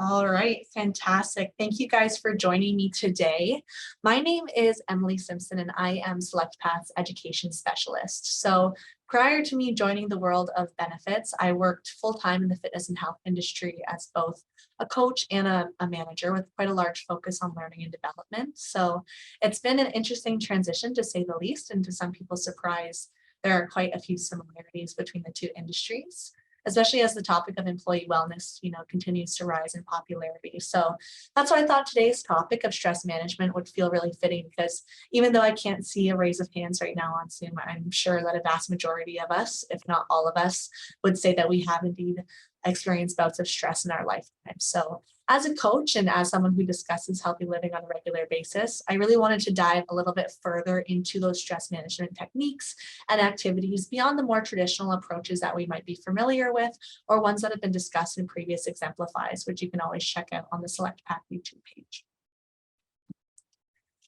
All right, fantastic. Thank you guys for joining me today. My name is Emily Simpson and I am Select Path's Education Specialist. So prior to me joining the world of benefits, I worked full-time in the fitness and health industry as both a coach and a manager with quite a large focus on learning and development. So it's been an interesting transition to say the least, and to some people's surprise, there are quite a few similarities between the two industries, especially as the topic of employee wellness, continues to rise in popularity. So that's why I thought today's topic of stress management would feel really fitting, because even though I can't see a raise of hands right now on Zoom, I'm sure that a vast majority of us, if not all of us, would say that we have indeed experienced bouts of stress in our lifetime. So as a coach and as someone who discusses healthy living on a regular basis, I really wanted to dive a little bit further into those stress management techniques and activities beyond the more traditional approaches that we might be familiar with, or ones that have been discussed in previous Exemplifies, which you can always check out on the Select Path YouTube page.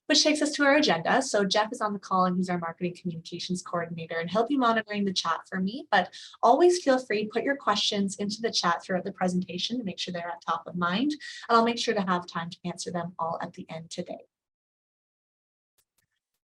Which takes us to our agenda. So Jeff is on the call and he's our marketing communications coordinator, and he'll be monitoring the chat for me, but always feel free to put your questions into the chat throughout the presentation to make sure they're at top of mind, and I'll make sure to have time to answer them all at the end today.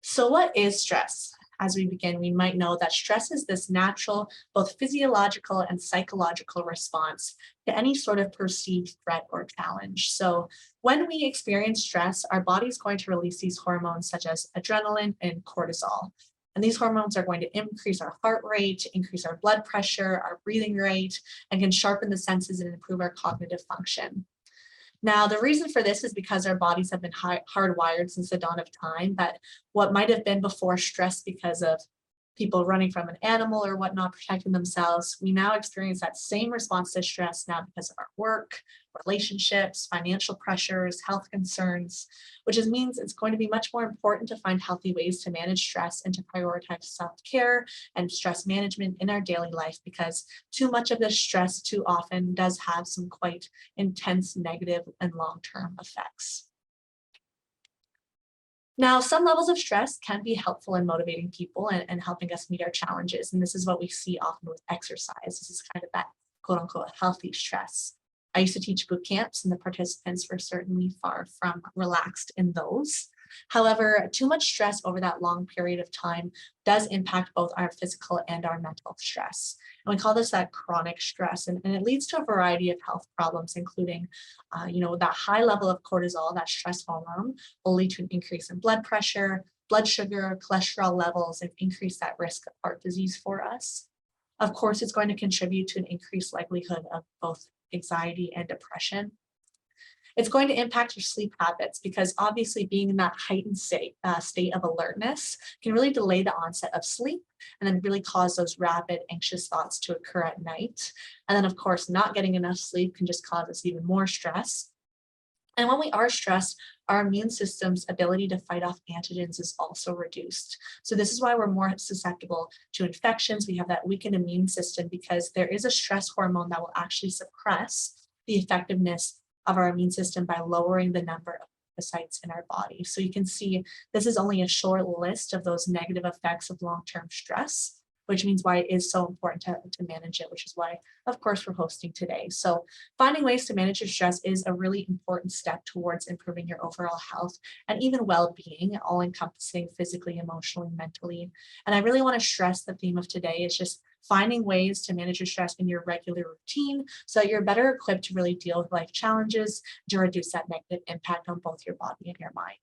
So what is stress? As we begin, we might know that stress is this natural, both physiological and psychological response to any sort of perceived threat or challenge. So when we experience stress, our body is going to release these hormones such as adrenaline and cortisol. And these hormones are going to increase our heart rate, increase our blood pressure, our breathing rate, and can sharpen the senses and improve our cognitive function. Now, the reason for this is because our bodies have been hardwired since the dawn of time, that what might have been before stress because of people running from an animal or whatnot, protecting themselves, we now experience that same response to stress now because of our work, relationships, financial pressures, health concerns, which means it's going to be much more important to find healthy ways to manage stress and to prioritize self-care and stress management in our daily life, because too much of this stress too often does have some quite intense negative and long-term effects. Now, some levels of stress can be helpful in motivating people and helping us meet our challenges. And this is what we see often with exercise. This is kind of that quote unquote healthy stress. I used to teach boot camps and the participants were certainly far from relaxed in those. However, too much stress over that long period of time does impact both our physical and our mental stress. And we call this that chronic stress, and it leads to a variety of health problems, including, that high level of cortisol, that stress hormone, will lead to an increase in blood pressure, blood sugar, cholesterol levels, and increase that risk of heart disease for us. Of course, it's going to contribute to an increased likelihood of both anxiety and depression. It's going to impact your sleep habits, because obviously being in that heightened state of alertness can really delay the onset of sleep and then really cause those rapid anxious thoughts to occur at night. And then of course, not getting enough sleep can just cause us even more stress. And when we are stressed, our immune system's ability to fight off antigens is also reduced. So this is why we're more susceptible to infections. We have that weakened immune system because there is a stress hormone that will actually suppress the effectiveness of our immune system by lowering the number of lymphocytes in our body. So you can see this is only a short list of those negative effects of long-term stress, which means why it is so important to manage it, which is why, of course, we're hosting today. So finding ways to manage your stress is a really important step towards improving your overall health and even well-being, all encompassing physically, emotionally, mentally. And I really want to stress the theme of today is just finding ways to manage your stress in your regular routine so that you're better equipped to really deal with life challenges, to reduce that negative impact on both your body and your mind.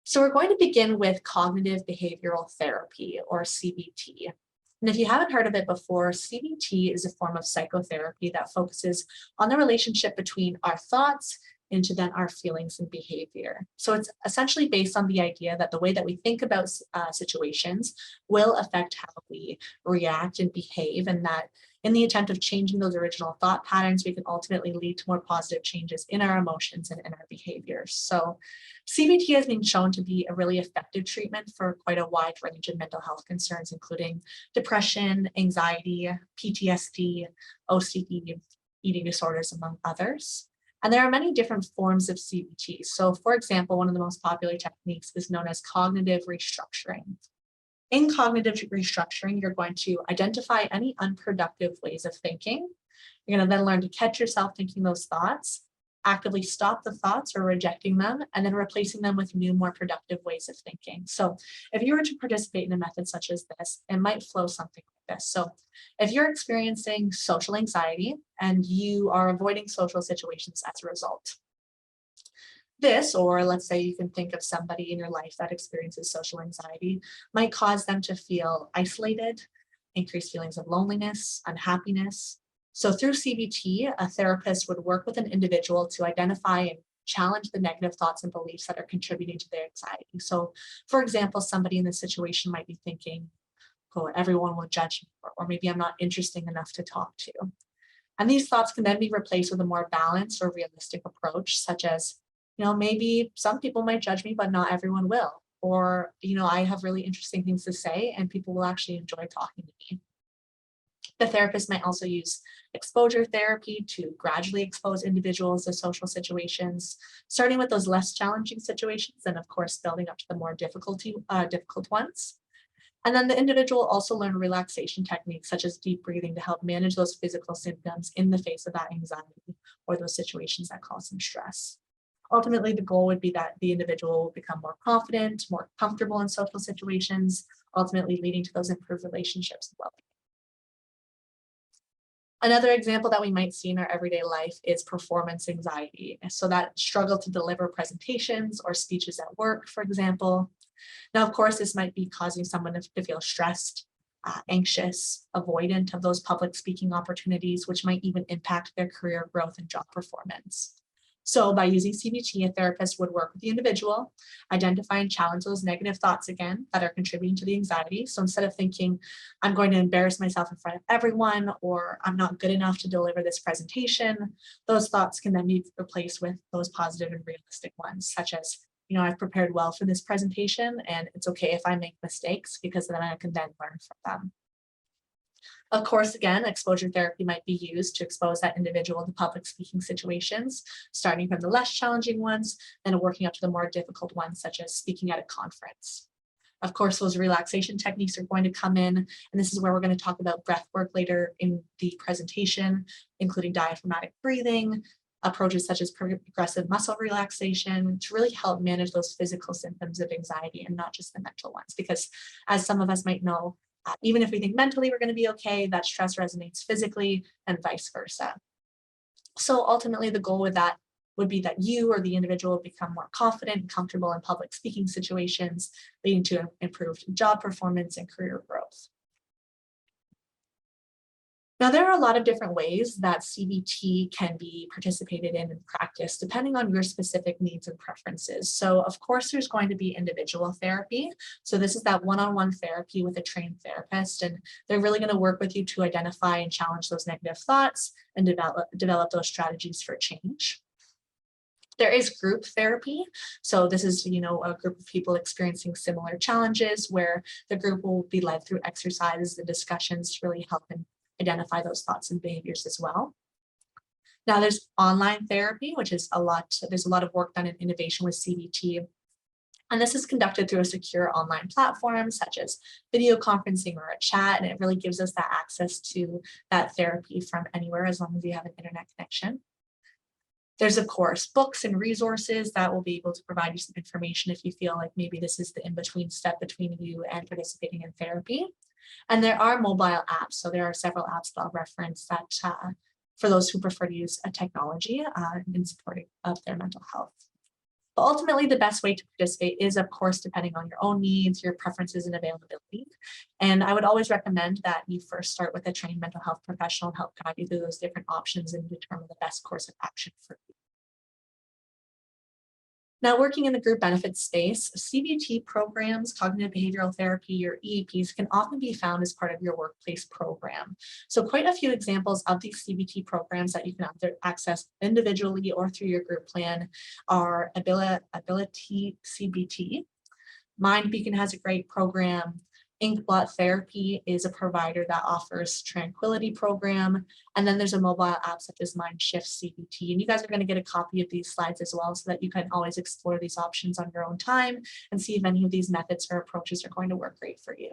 So we're going to begin with cognitive behavioral therapy, or CBT. And if you haven't heard of it before, CBT is a form of psychotherapy that focuses on the relationship between our thoughts into then our feelings and behavior. So it's essentially based on the idea that the way that we think about situations will affect how we react and behave, and that in the attempt of changing those original thought patterns, we can ultimately lead to more positive changes in our emotions and in our behaviors. So CBT has been shown to be a really effective treatment for quite a wide range of mental health concerns, including depression, anxiety, PTSD, OCD, eating disorders, among others. And there are many different forms of CBT. So for example, one of the most popular techniques is known as cognitive restructuring. In cognitive restructuring, you're going to identify any unproductive ways of thinking You're going to then learn to catch yourself thinking those thoughts, actively stop the thoughts or rejecting them, and then replacing them with new, more productive ways of thinking. So if you were to participate in a method such as this, it might flow something like this. So if you're experiencing social anxiety and you are avoiding social situations as a result, this, or let's say you can think of somebody in your life that experiences social anxiety, might cause them to feel isolated, increased feelings of loneliness, unhappiness. So through CBT, a therapist would work with an individual to identify and challenge the negative thoughts and beliefs that are contributing to their anxiety. So for example, somebody in this situation might be thinking, oh, everyone will judge me, or maybe I'm not interesting enough to talk to. And these thoughts can then be replaced with a more balanced or realistic approach, such as, maybe some people might judge me, but not everyone will. Or, I have really interesting things to say and people will actually enjoy talking to me. The therapist might also use exposure therapy to gradually expose individuals to social situations, starting with those less challenging situations and of course building up to the more difficult ones. And then the individual also learn relaxation techniques such as deep breathing to help manage those physical symptoms in the face of that anxiety or those situations that cause them stress. Ultimately, the goal would be that the individual will become more confident, more comfortable in social situations, ultimately leading to those improved relationships as well. Another example that we might see in our everyday life is performance anxiety. So that struggle to deliver presentations or speeches at work, for example. Now, of course, this might be causing someone to feel stressed, anxious, avoidant of those public speaking opportunities, which might even impact their career growth and job performance. So by using CBT, a therapist would work with the individual, identify and challenge those negative thoughts again that are contributing to the anxiety. So instead of thinking, I'm going to embarrass myself in front of everyone, or I'm not good enough to deliver this presentation, those thoughts can then be replaced with those positive and realistic ones, such as, I've prepared well for this presentation and it's okay if I make mistakes because then I can then learn from them. Of course, again, exposure therapy might be used to expose that individual to public speaking situations, starting from the less challenging ones, then working up to the more difficult ones, such as speaking at a conference. Of course, those relaxation techniques are going to come in, and this is where we're going to talk about breath work later in the presentation, including diaphragmatic breathing, approaches such as progressive muscle relaxation to really help manage those physical symptoms of anxiety and not just the mental ones. Because as some of us might know, even if we think mentally we're going to be okay, that stress resonates physically and vice versa. So ultimately, the goal with that would be that you or the individual become more confident and comfortable in public speaking situations, leading to improved job performance and career growth. Now, there are a lot of different ways that CBT can be participated in practice, depending on your specific needs and preferences. So, of course, there's going to be individual therapy. So this is that one-on-one therapy with a trained therapist, and they're really going to work with you to identify and challenge those negative thoughts and develop those strategies for change. There is group therapy. So this is, a group of people experiencing similar challenges where the group will be led through exercises and discussions to really help them identify those thoughts and behaviors as well. Now there's online therapy, which is there's a lot of work done in innovation with CBT. And this is conducted through a secure online platform such as video conferencing or a chat. And it really gives us that access to that therapy from anywhere as long as you have an internet connection. There's, of course, books and resources that will be able to provide you some information if you feel like maybe this is the in-between step between you and participating in therapy. And there are mobile apps. So there are several apps that I'll reference that for those who prefer to use a technology in supporting of their mental health. But ultimately, the best way to participate is, of course, depending on your own needs, your preferences, and availability. And I would always recommend that you first start with a trained mental health professional and help guide you through those different options and determine the best course of action for you. Now, working in the group benefits space, CBT programs, cognitive behavioral therapy, or EAPs can often be found as part of your workplace program. So quite a few examples of these CBT programs that you can access individually or through your group plan are Ability CBT. Mind Beacon has a great program. Inkblot Therapy is a provider that offers tranquility program. And then there's a mobile app such as Mindshift CBT. And you guys are going to get a copy of these slides as well so that you can always explore these options on your own time and see if any of these methods or approaches are going to work great for you.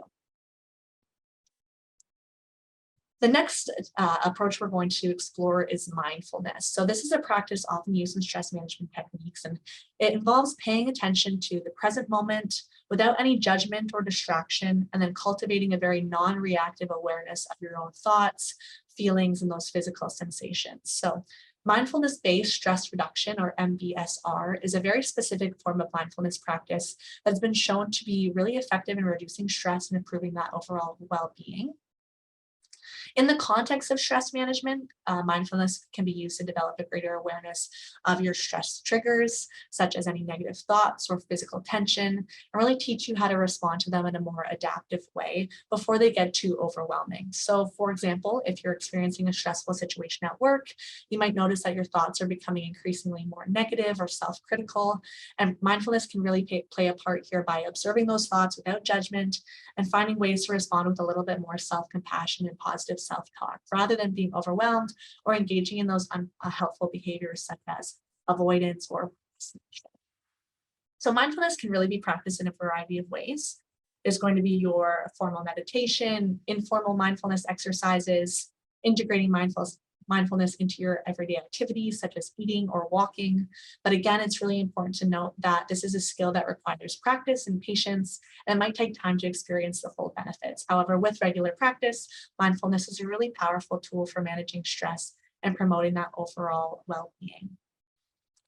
The next approach we're going to explore is mindfulness. So this is a practice often used in stress management techniques, and it involves paying attention to the present moment without any judgment or distraction, and then cultivating a very non-reactive awareness of your own thoughts, feelings, and those physical sensations. So mindfulness-based stress reduction, or MBSR, is a very specific form of mindfulness practice that's been shown to be really effective in reducing stress and improving that overall well-being. In the context of stress management, mindfulness can be used to develop a greater awareness of your stress triggers, such as any negative thoughts or physical tension, and really teach you how to respond to them in a more adaptive way before they get too overwhelming. So, for example, if you're experiencing a stressful situation at work, you might notice that your thoughts are becoming increasingly more negative or self-critical, and mindfulness can really play a part here by observing those thoughts without judgment and finding ways to respond with a little bit more self-compassion and positive self-talk, rather than being overwhelmed or engaging in those unhelpful behaviors such as avoidance or procrastination. So mindfulness can really be practiced in a variety of ways. There's going to be your formal meditation, informal mindfulness exercises, integrating mindfulness into your everyday activities such as eating or walking. But again, it's really important to note that this is a skill that requires practice and patience, and it might take time to experience the full benefits. However, with regular practice, mindfulness is a really powerful tool for managing stress and promoting that overall well-being.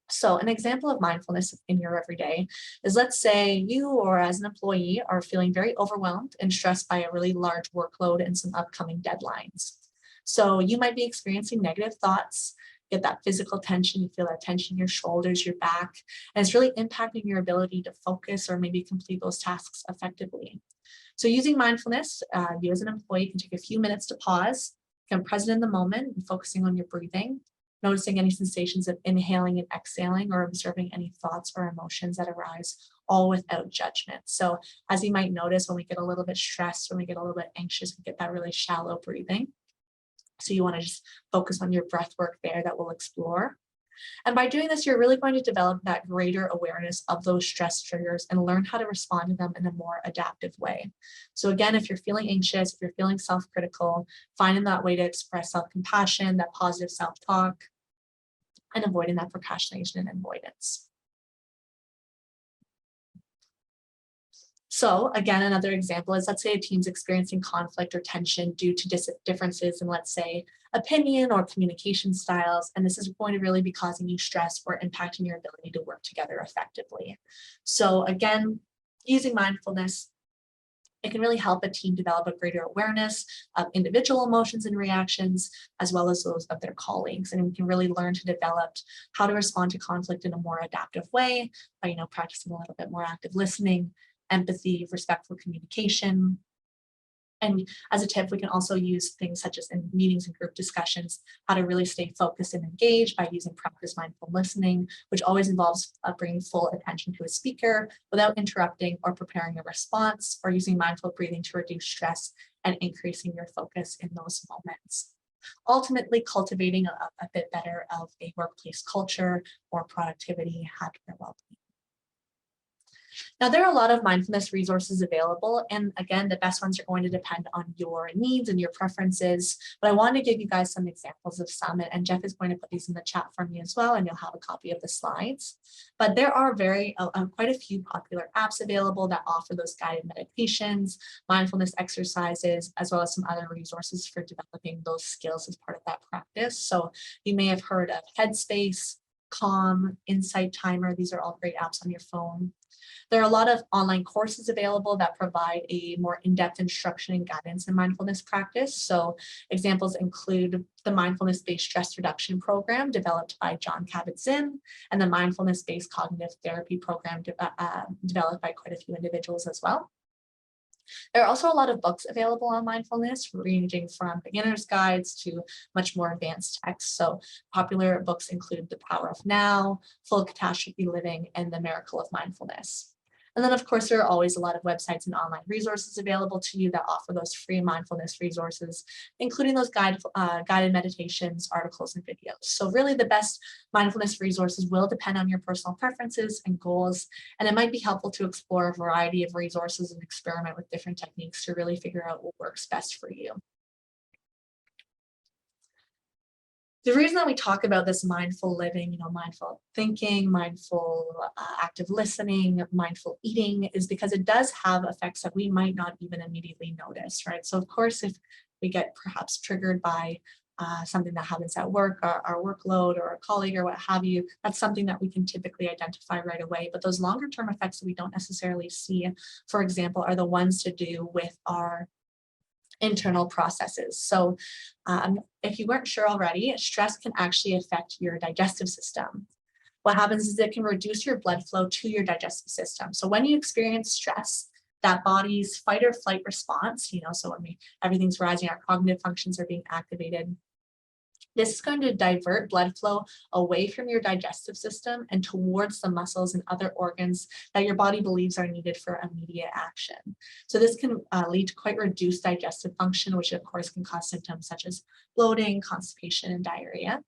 So an example of mindfulness in your everyday is, let's say you, or as an employee, are feeling very overwhelmed and stressed by a really large workload and some upcoming deadlines. So you might be experiencing negative thoughts, get that physical tension, you feel that tension in your shoulders, your back, and it's really impacting your ability to focus or maybe complete those tasks effectively. So using mindfulness, you as an employee can take a few minutes to pause, become present in the moment and focusing on your breathing, noticing any sensations of inhaling and exhaling, or observing any thoughts or emotions that arise, all without judgment. So as you might notice, when we get a little bit stressed, when we get a little bit anxious, we get that really shallow breathing. So you want to just focus on your breath work there that we'll explore. And by doing this, you're really going to develop that greater awareness of those stress triggers and learn how to respond to them in a more adaptive way. So again, if you're feeling anxious, if you're feeling self-critical, finding that way to express self-compassion, that positive self-talk, and avoiding that procrastination and avoidance. So again, another example is, let's say a team's experiencing conflict or tension due to differences in, let's say, opinion or communication styles, and this is going to really be causing you stress or impacting your ability to work together effectively. So again, using mindfulness, it can really help a team develop a greater awareness of individual emotions and reactions, as well as those of their colleagues. And we can really learn to develop how to respond to conflict in a more adaptive way by, practicing a little bit more active listening, empathy, respectful communication. And as a tip, we can also use things such as in meetings and group discussions, how to really stay focused and engaged by using practice mindful listening, which always involves bringing full attention to a speaker without interrupting or preparing a response, or using mindful breathing to reduce stress and increasing your focus in those moments. Ultimately, cultivating a bit better of a workplace culture, more productivity, happier well-being. Now, there are a lot of mindfulness resources available, and again, the best ones are going to depend on your needs and your preferences, but I wanted to give you guys some examples of some, and Jeff is going to put these in the chat for me as well, and you'll have a copy of the slides. But there are quite a few popular apps available that offer those guided meditations, mindfulness exercises, as well as some other resources for developing those skills as part of that practice. So you may have heard of Headspace, Calm, Insight Timer. These are all great apps on your phone. There are a lot of online courses available that provide a more in-depth instruction and guidance in mindfulness practice. So examples include the Mindfulness-Based Stress Reduction Program developed by John Kabat-Zinn, and the Mindfulness-Based Cognitive Therapy Program developed by quite a few individuals as well. There are also a lot of books available on mindfulness, ranging from beginner's guides to much more advanced texts. So popular books include The Power of Now, Full Catastrophe Living, and The Miracle of Mindfulness. And then, of course, there are always a lot of websites and online resources available to you that offer those free mindfulness resources, including those guided meditations, articles, and videos. So really the best mindfulness resources will depend on your personal preferences and goals, and it might be helpful to explore a variety of resources and experiment with different techniques to really figure out what works best for you. The reason that we talk about this mindful living, mindful thinking, mindful active listening, mindful eating is because it does have effects that we might not even immediately notice, right? So of course, if we get perhaps triggered by something that happens at work, our workload or a colleague or what have you, that's something that we can typically identify right away. But those longer term effects that we don't necessarily see, for example, are the ones to do with our internal processes. So if you weren't sure already, stress can actually affect your digestive system. What happens is it can reduce your blood flow to your digestive system. So when you experience stress, that body's fight or flight response, so when everything's rising, our cognitive functions are being activated. This is going to divert blood flow away from your digestive system and towards the muscles and other organs that your body believes are needed for immediate action. So this can lead to quite reduced digestive function, which of course can cause symptoms such as bloating, constipation, and diarrhea.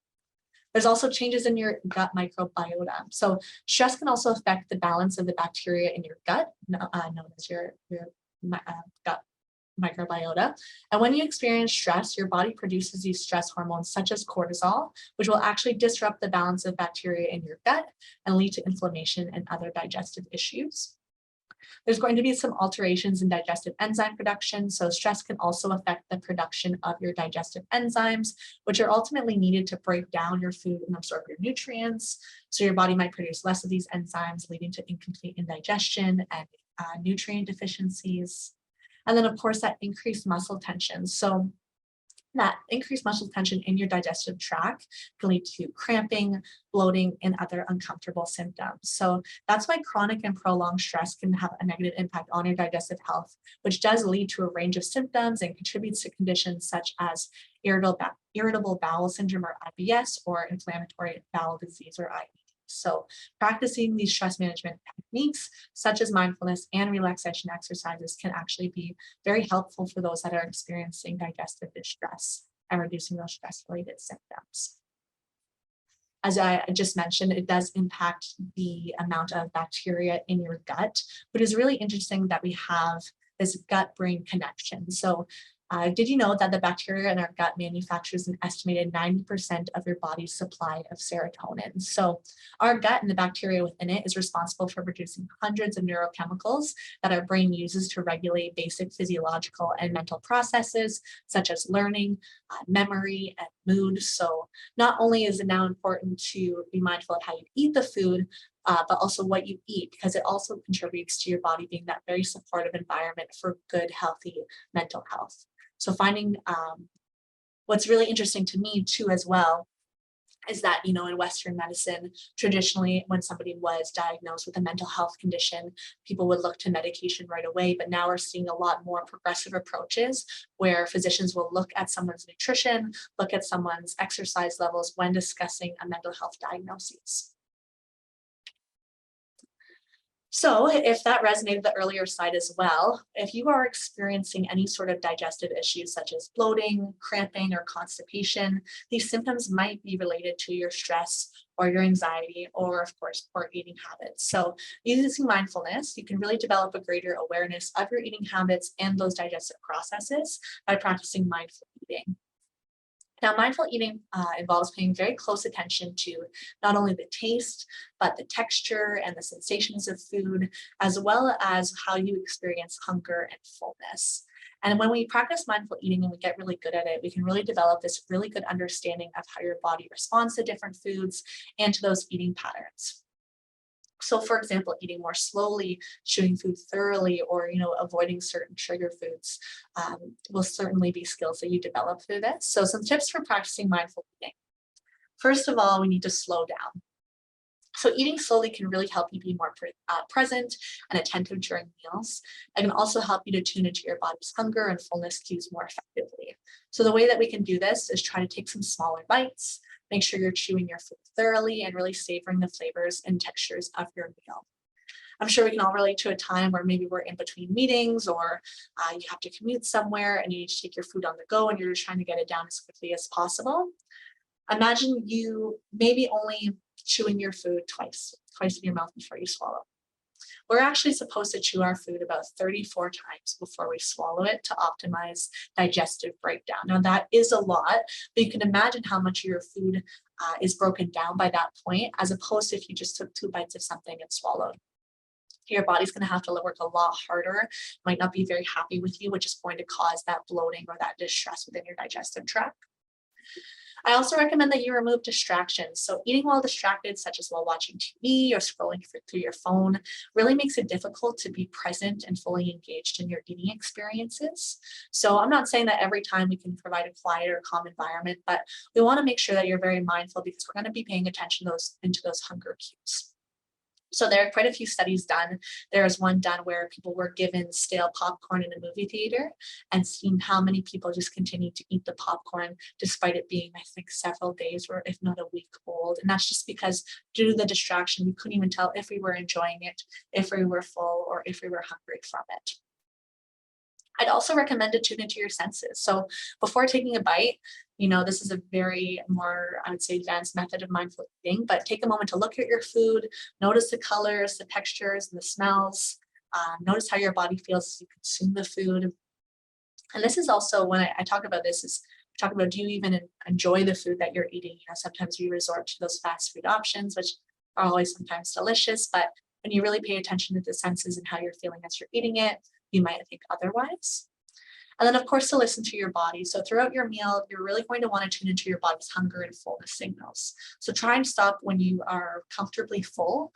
There's also changes in your gut microbiota. So stress can also affect the balance of the bacteria in your gut, known as your gut microbiota. And when you experience stress, your body produces these stress hormones such as cortisol, which will actually disrupt the balance of bacteria in your gut and lead to inflammation and other digestive issues. There's going to be some alterations in digestive enzyme production. So stress can also affect the production of your digestive enzymes, which are ultimately needed to break down your food and absorb your nutrients. So your body might produce less of these enzymes, leading to incomplete indigestion and nutrient deficiencies. And then, of course, that increased muscle tension. So that increased muscle tension in your digestive tract can lead to cramping, bloating, and other uncomfortable symptoms. So that's why chronic and prolonged stress can have a negative impact on your digestive health, which does lead to a range of symptoms and contributes to conditions such as irritable bowel syndrome or IBS, or inflammatory bowel disease or IBD. So practicing these stress management techniques, such as mindfulness and relaxation exercises, can actually be very helpful for those that are experiencing digestive distress and reducing those stress-related symptoms. As I just mentioned, it does impact the amount of bacteria in your gut, but it's really interesting that we have this gut-brain connection. So did you know that the bacteria in our gut manufactures an estimated 90% of your body's supply of serotonin? So our gut and the bacteria within it is responsible for producing hundreds of neurochemicals that our brain uses to regulate basic physiological and mental processes, such as learning, memory, and mood. So not only is it now important to be mindful of how you eat the food, but also what you eat, because it also contributes to your body being that very supportive environment for good, healthy mental health. So finding what's really interesting to me too as well is that, in Western medicine, traditionally, when somebody was diagnosed with a mental health condition, people would look to medication right away. But now we're seeing a lot more progressive approaches where physicians will look at someone's nutrition, look at someone's exercise levels when discussing a mental health diagnosis. So if that resonated the earlier side as well, if you are experiencing any sort of digestive issues such as bloating, cramping, or constipation, these symptoms might be related to your stress or your anxiety, or of course, poor eating habits. So using mindfulness, you can really develop a greater awareness of your eating habits and those digestive processes by practicing mindful eating. Now, mindful eating involves paying very close attention to not only the taste, but the texture and the sensations of food, as well as how you experience hunger and fullness. And when we practice mindful eating and we get really good at it, we can really develop this really good understanding of how your body responds to different foods and to those eating patterns. So for example, eating more slowly, chewing food thoroughly, or avoiding certain trigger foods will certainly be skills that you develop through this. So some tips for practicing mindful eating. First of all, we need to slow down. So eating slowly can really help you be more present and attentive during meals. It can also help you to tune into your body's hunger and fullness cues more effectively. So the way that we can do this is try to take some smaller bites, make sure you're chewing your food thoroughly and really savoring the flavors and textures of your meal. I'm sure we can all relate to a time where maybe we're in between meetings, or you have to commute somewhere and you need to take your food on the go and you're just trying to get it down as quickly as possible. Imagine you maybe only chewing your food twice in your mouth before you swallow. we're actually supposed to chew our food about 34 times before we swallow it to optimize digestive breakdown. Now that is a lot, but you can imagine how much your food is broken down by that point, as opposed to if you just took 2 bites of something and swallowed. Your body's going to have to work a lot harder, might not be very happy with you, which is going to cause that bloating or that distress within your digestive tract. I also recommend that you remove distractions. So eating while distracted, such as while watching TV or scrolling through your phone, really makes it difficult to be present and fully engaged in your eating experiences. So I'm not saying that every time we can provide a quiet or calm environment, but we want to make sure that you're very mindful, because we're going to be paying attention into those hunger cues. So there are quite a few studies done. There was one done where people were given stale popcorn in a movie theater and seen how many people just continued to eat the popcorn despite it being, I think, several days or if not a week old. And that's just because due to the distraction, we couldn't even tell if we were enjoying it, if we were full, or if we were hungry from it. I'd also recommend to tune into your senses. So before taking a bite, this is a very more, I would say, advanced method of mindful eating, but take a moment to look at your food, notice the colors, the textures, and the smells. Notice how your body feels as you consume the food. And this is also, when I talk about this, is talk about, do you even enjoy the food that you're eating? Sometimes we resort to those fast food options, which are always sometimes delicious, but when you really pay attention to the senses and how you're feeling as you're eating it, you might think otherwise. And then, of course, to listen to your body. So throughout your meal, you're really going to want to tune into your body's hunger and fullness signals. So try and stop when you are comfortably full,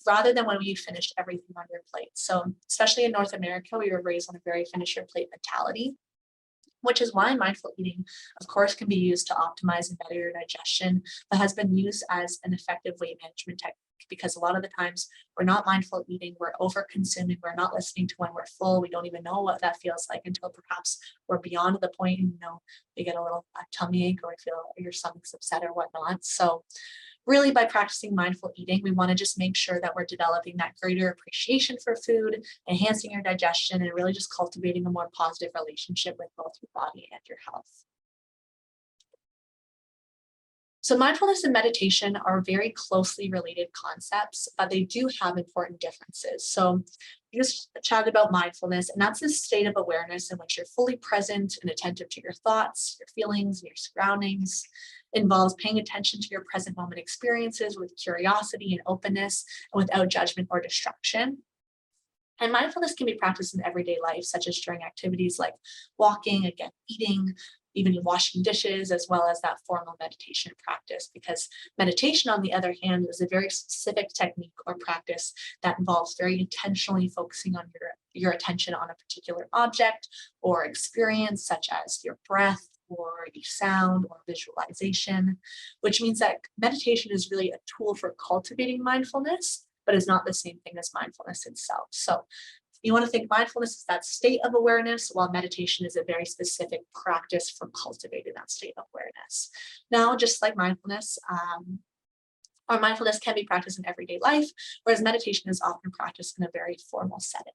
rather than when you finished everything on your plate. So especially in North America, we were raised on a very finish your plate mentality, which is why mindful eating, of course, can be used to optimize and better your digestion, but has been used as an effective weight management technique, because a lot of the times we're not mindful eating, we're over consuming, we're not listening to when we're full, we don't even know what that feels like until perhaps we're beyond the point, and we get a little tummy ache or feel your stomach's upset or whatnot. So really, by practicing mindful eating, we want to just make sure that we're developing that greater appreciation for food, enhancing your digestion, and really just cultivating a more positive relationship with both your body and your health. So mindfulness and meditation are very closely related concepts, but they do have important differences. So we just chatted about mindfulness, and that's a state of awareness in which you're fully present and attentive to your thoughts, your feelings, and your surroundings. It involves paying attention to your present moment experiences with curiosity and openness, and without judgment or distraction. And mindfulness can be practiced in everyday life, such as during activities like walking, again, eating, even washing dishes, as well as that formal meditation practice. Because meditation, on the other hand, is a very specific technique or practice that involves very intentionally focusing on your attention on a particular object or experience, such as your breath or a sound or visualization, which means that meditation is really a tool for cultivating mindfulness, but is not the same thing as mindfulness itself. So you want to think mindfulness is that state of awareness, while meditation is a very specific practice for cultivating that state of awareness. Now, just like mindfulness, or mindfulness can be practiced in everyday life, whereas meditation is often practiced in a very formal setting.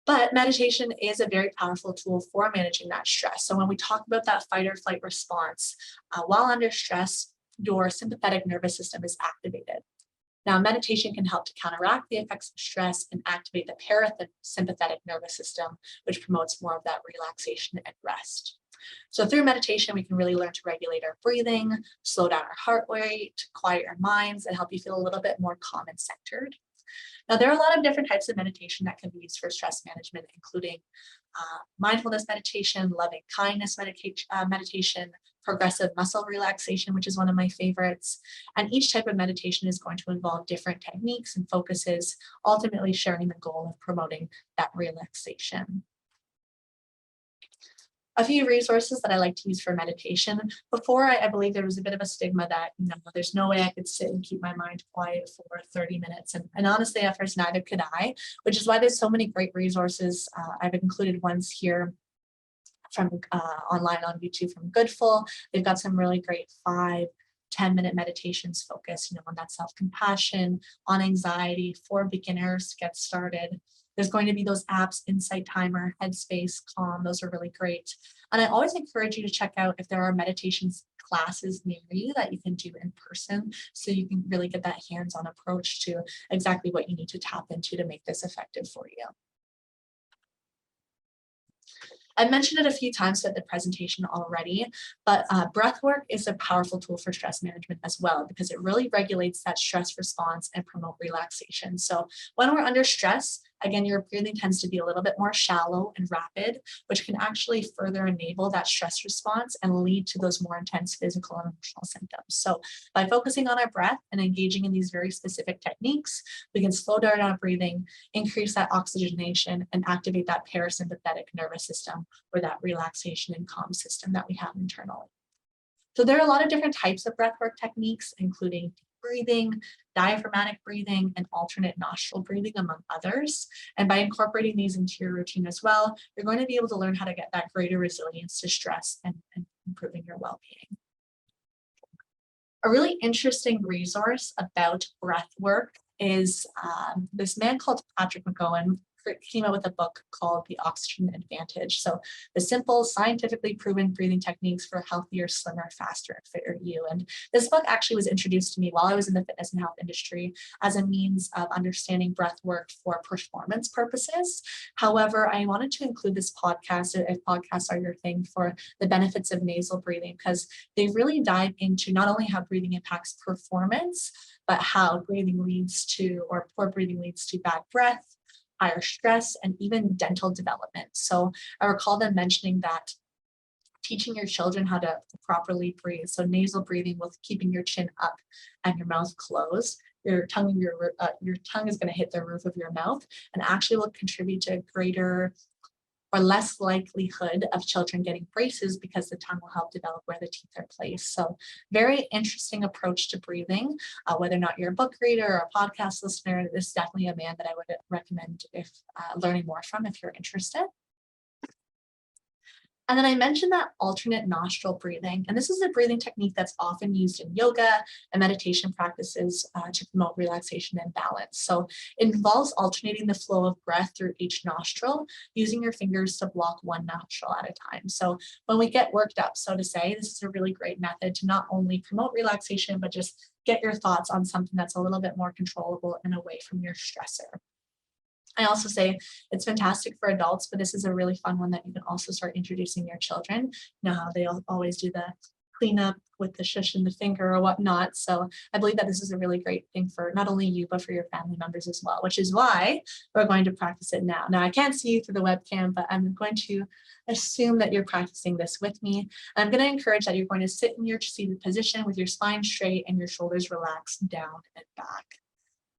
But meditation is a very powerful tool for managing that stress. So when we talk about that fight or flight response, while under stress, your sympathetic nervous system is activated. Now, meditation can help to counteract the effects of stress and activate the parasympathetic nervous system, which promotes more of that relaxation and rest. So through meditation, we can really learn to regulate our breathing, slow down our heart rate, quiet our minds, and help you feel a little bit more calm and centered. Now, there are a lot of different types of meditation that can be used for stress management, including mindfulness meditation, loving kindness meditation, progressive muscle relaxation, which is one of my favorites. And each type of meditation is going to involve different techniques and focuses, ultimately sharing the goal of promoting that relaxation. A few resources that I like to use for meditation. Before, I believe there was a bit of a stigma that, there's no way I could sit and keep my mind quiet for 30 minutes. And honestly, at first, neither could I, which is why there's so many great resources. I've included ones here from online on YouTube from Goodful. They've got some really great 5-10-minute meditations focused, on that self-compassion, on anxiety for beginners to get started. There's going to be those apps, Insight Timer, Headspace, Calm. Those are really great. And I always encourage you to check out if there are meditation classes near you that you can do in person, so you can really get that hands-on approach to exactly what you need to tap into to make this effective for you. I mentioned it a few times throughout the presentation already, but breathwork is a powerful tool for stress management as well, because it really regulates that stress response and promote relaxation. So when we're under stress, again, your breathing tends to be a little bit more shallow and rapid, which can actually further enable that stress response and lead to those more intense physical and emotional symptoms. So by focusing on our breath and engaging in these very specific techniques, we can slow down our breathing, increase that oxygenation, and activate that parasympathetic nervous system, or that relaxation and calm system that we have internally. So there are a lot of different types of breathwork techniques, including deep breathing, diaphragmatic breathing, and alternate nostril breathing, among others. And by incorporating these into your routine as well, you're going to be able to learn how to get that greater resilience to stress and improving your well-being. A really interesting resource about breathwork is this man called Patrick McGowan came out with a book called The Oxygen Advantage. So the simple, scientifically proven breathing techniques for a healthier, slimmer, faster, and fitter you. And this book actually was introduced to me while I was in the fitness and health industry as a means of understanding breath work for performance purposes. However, I wanted to include this podcast, if podcasts are your thing, for the benefits of nasal breathing, because they really dive into not only how breathing impacts performance, but how breathing leads to, or poor breathing leads to, bad breath, higher stress, and even dental development. So I recall them mentioning that teaching your children how to properly breathe, so nasal breathing with keeping your chin up and your mouth closed, your tongue is going to hit the roof of your mouth and actually will contribute to a greater or less likelihood of children getting braces, because the tongue will help develop where the teeth are placed. So very interesting approach to breathing. Whether or not you're a book reader or a podcast listener, this is definitely a man that I would recommend if learning more from, if you're interested. And then I mentioned that alternate nostril breathing, and this is a breathing technique that's often used in yoga and meditation practices to promote relaxation and balance. So it involves alternating the flow of breath through each nostril, using your fingers to block one nostril at a time. So when we get worked up, so to say, this is a really great method to not only promote relaxation, but just get your thoughts on something that's a little bit more controllable and away from your stressor. I also say it's fantastic for adults, but this is a really fun one that you can also start introducing your children. You know how they always do the cleanup with the shush and the finger or whatnot. So I believe that this is a really great thing for not only you, but for your family members as well, which is why we're going to practice it now. Now, I can't see you through the webcam, but I'm going to assume that you're practicing this with me. And I'm going to encourage that you're going to sit in your seated position with your spine straight and your shoulders relaxed down and back.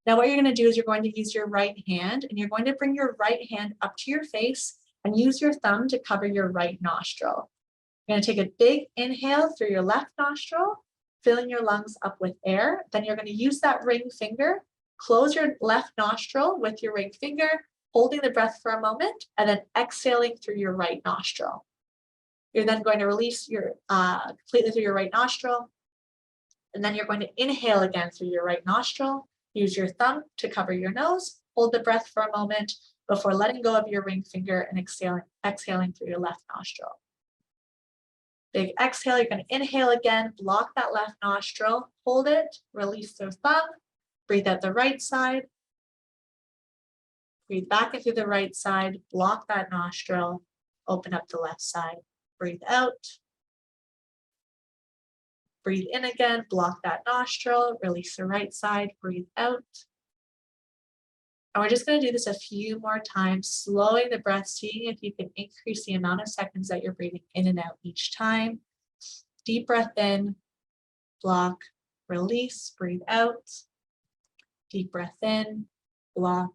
Now, what you're going to do is you're going to use your right hand, and you're going to bring your right hand up to your face and use your thumb to cover your right nostril. You're going to take a big inhale through your left nostril, filling your lungs up with air. Then you're going to use that ring finger, close your left nostril with your ring finger, holding the breath for a moment, and then exhaling through your right nostril. You're then going to release your completely through your right nostril, and then you're going to inhale again through your right nostril. Use your thumb to cover your nose, hold the breath for a moment before letting go of your ring finger and exhaling through your left nostril. Big exhale, you're going to inhale again, block that left nostril, hold it, release the thumb, breathe out the right side, breathe back in through the right side, block that nostril, open up the left side, breathe out. Breathe in again, block that nostril, release the right side, breathe out. And we're just going to do this a few more times, slowing the breath, seeing if you can increase the amount of seconds that you're breathing in and out each time. Deep breath in, block, release, breathe out. Deep breath in, block,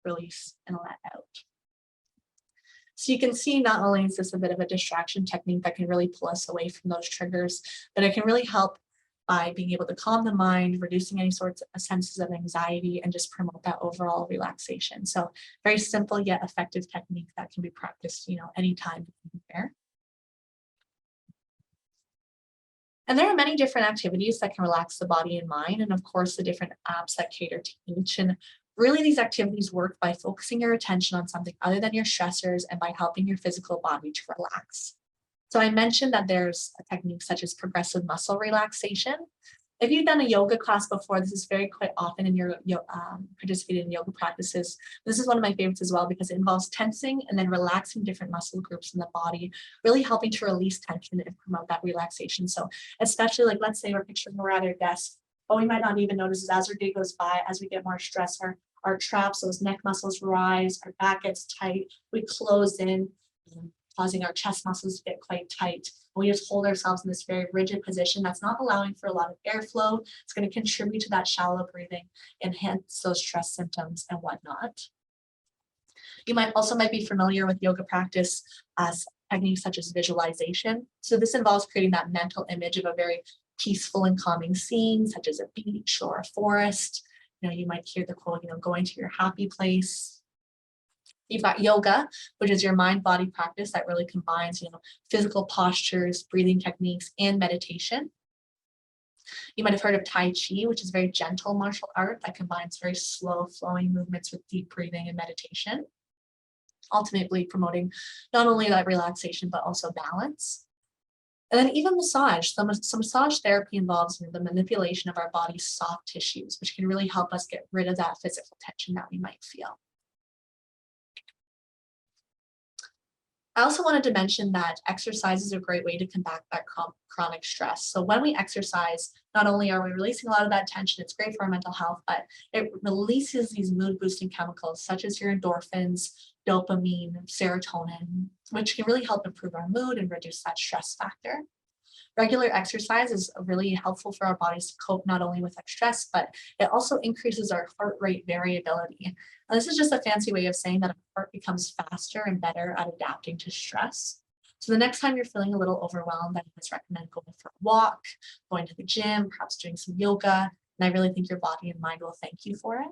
release, and let out. So you can see not only is this a bit of a distraction technique that can really pull us away from those triggers, but it can really help by being able to calm the mind, reducing any sorts of senses of anxiety, and just promote that overall relaxation. So very simple yet effective technique that can be practiced, anytime, anywhere. And there are many different activities that can relax the body and mind, and of course the different apps that cater to each. And Really, these activities work by focusing your attention on something other than your stressors and by helping your physical body to relax. So I mentioned that there's a technique such as progressive muscle relaxation. If you've done a yoga class before, this is very quite often in your participated in yoga practices. This is one of my favorites as well because it involves tensing and then relaxing different muscle groups in the body, really helping to release tension and promote that relaxation. So especially like, let's say we're picturing we're at our desk, but we might not even notice is as our day goes by, as we get more stressed, our traps, those neck muscles rise, our back gets tight, we close in, causing our chest muscles to get quite tight. We just hold ourselves in this very rigid position that's not allowing for a lot of airflow. It's going to contribute to that shallow breathing, enhance those stress symptoms and whatnot. You might be familiar with yoga practice as techniques such as visualization. So this involves creating that mental image of a very peaceful and calming scene, such as a beach or a forest. You might hear the quote, going to your happy place. You've got yoga, which is your mind-body practice that really combines, physical postures, breathing techniques, and meditation. You might have heard of Tai Chi, which is very gentle martial art that combines very slow flowing movements with deep breathing and meditation, ultimately promoting not only that relaxation, but also balance. And then even massage. Some massage therapy involves the manipulation of our body's soft tissues, which can really help us get rid of that physical tension that we might feel. I also wanted to mention that exercise is a great way to combat that chronic stress. So when we exercise, not only are we releasing a lot of that tension, it's great for our mental health, but it releases these mood boosting chemicals such as your endorphins, dopamine, serotonin, which can really help improve our mood and reduce that stress factor. Regular exercise is really helpful for our bodies to cope not only with our stress, but it also increases our heart rate variability. And this is just a fancy way of saying that our heart becomes faster and better at adapting to stress. So the next time you're feeling a little overwhelmed, I always recommend going for a walk, going to the gym, perhaps doing some yoga. And I really think your body and mind will thank you for it.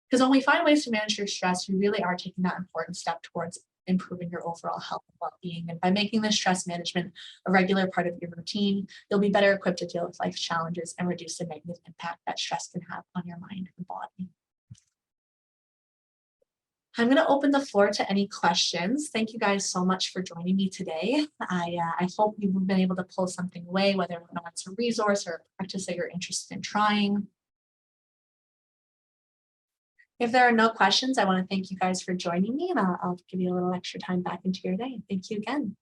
Because when we find ways to manage your stress, we really are taking that important step towards improving your overall health and well-being. And by making this stress management a regular part of your routine, you'll be better equipped to deal with life's challenges and reduce the negative impact that stress can have on your mind and body. I'm going to open the floor to any questions. Thank you guys so much for joining me today. I hope you've been able to pull something away, whether or not it's a resource or a practice that you're interested in trying. If there are no questions, I want to thank you guys for joining me, and I'll give you a little extra time back into your day. Thank you again.